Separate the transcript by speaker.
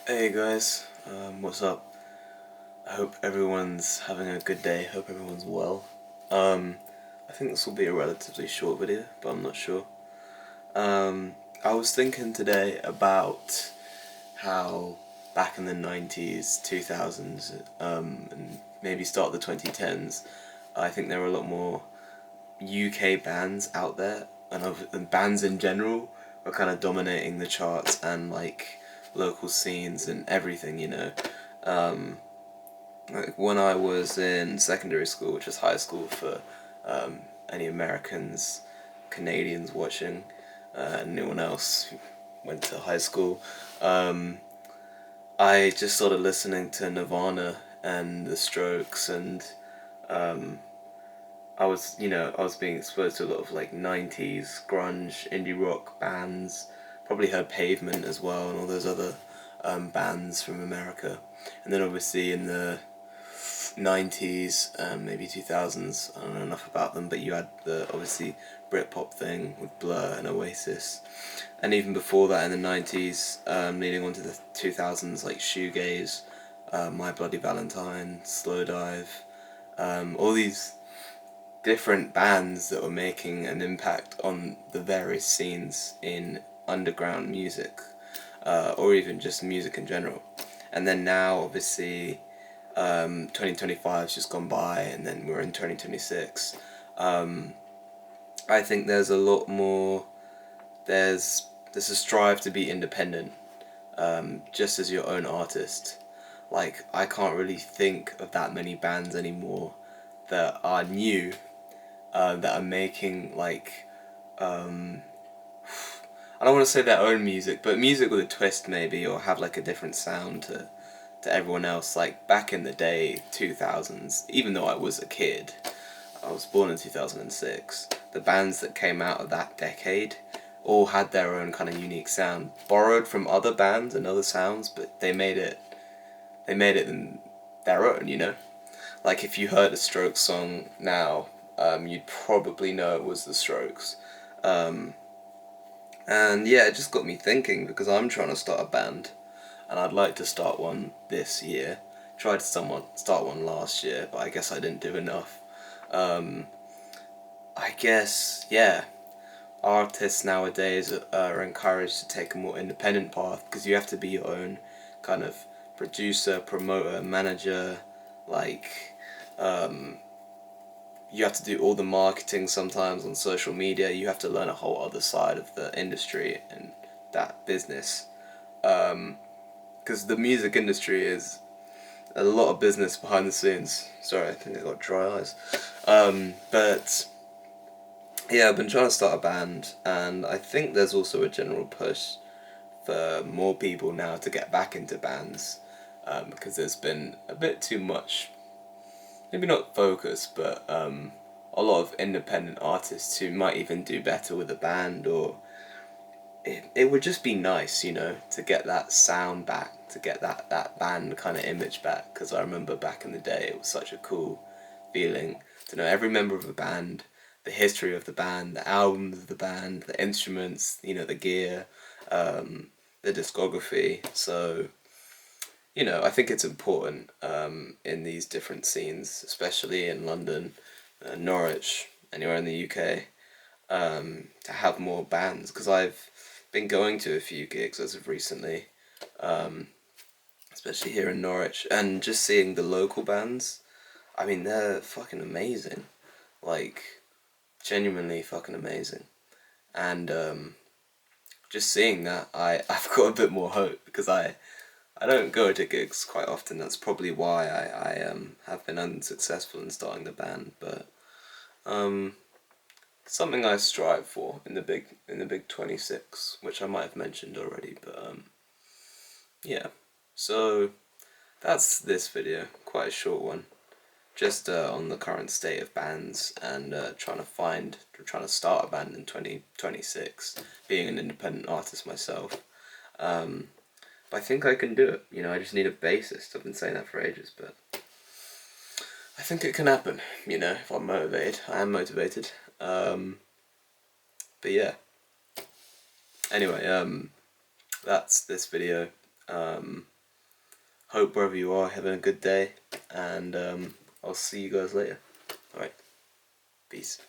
Speaker 1: Hey guys, what's up? I hope everyone's having a good day, hope everyone's well. Um, I think this will be a relatively short video, but I'm not sure. I was thinking today about how back in the 90s, 2000s, and maybe start of the 2010s, I think there were a lot more UK bands out there, and bands in general were kind of dominating the charts and like local scenes and everything. Um, like when I was in secondary school, which was high school for um, any Americans, Canadians watching, and anyone else who went to high school, um, I just started listening to Nirvana and The Strokes, and um, I was being exposed to a lot of like 90s grunge, indie rock bands. Probably heard Pavement as well and all those other bands from America. And then obviously in the 90s, maybe 2000s, I don't know enough about them, but you had the obviously Britpop thing with Blur and Oasis. And even before that in the 90s, leading on to the 2000s, like Shoegaze, My Bloody Valentine, Slowdive, all these different bands that were making an impact on the various scenes in underground music, or even just music in general. And then now, obviously, 2025's just gone by, and then we're in 2026. Um, I think there's a lot more. There's a strive to be independent, just as your own artist. Like I can't really think of that many bands anymore that are new, that are making like um, I don't want to say their own music, but music with a twist maybe, or have like a different sound to everyone else. Like back in the day, 2000s. Even though I was a kid, I was born in 2006. The bands that came out of that decade all had their own kind of unique sound, borrowed from other bands and other sounds, but they made it. They made it in their own. Like if you heard a Strokes song now, you'd probably know it was the Strokes. Um, and yeah, it just got me thinking because I'm trying to start a band, and I'd like to start one this year. Tried to start one last year, but I guess I didn't do enough. Um, I guess yeah, artists nowadays are encouraged to take a more independent path because you have to be your own kind of producer, promoter, manager, like um, you have to do all the marketing sometimes on social media. You have to learn a whole other side of the industry and that business. Because the music industry is a lot of business behind the scenes. Sorry, I think I got dry eyes. But yeah, I've been trying to start a band, and I think there's also a general push for more people now to get back into bands, because there's been a bit too much, maybe not focus, but a lot of independent artists who might even do better with a band, or it would just be nice, to get that sound back, to get that band kind of image back, because I remember back in the day it was such a cool feeling to know every member of a band, the history of the band, the albums of the band, the instruments, the gear, the discography. So I think it's important, in these different scenes, especially in London, Norwich, anywhere in the UK, to have more bands, because I've been going to a few gigs as of recently, um, especially here in Norwich, and just seeing the local bands. I mean, they're fucking amazing, like genuinely fucking amazing, and just seeing that, I've got a bit more hope because I don't go to gigs quite often. That's probably why I have been unsuccessful in starting the band, but um, something I strive for in the big 26, which I might have mentioned already, but yeah. So that's this video, quite a short one, just on the current state of bands, and trying to start a band in 2026, being an independent artist myself. But I think I can do it. I just need a bassist. I've been saying that for ages, but I think it can happen. If I'm motivated, I am motivated. But yeah. Anyway, that's this video. hope wherever you are having a good day, and I'll see you guys later. Alright, peace.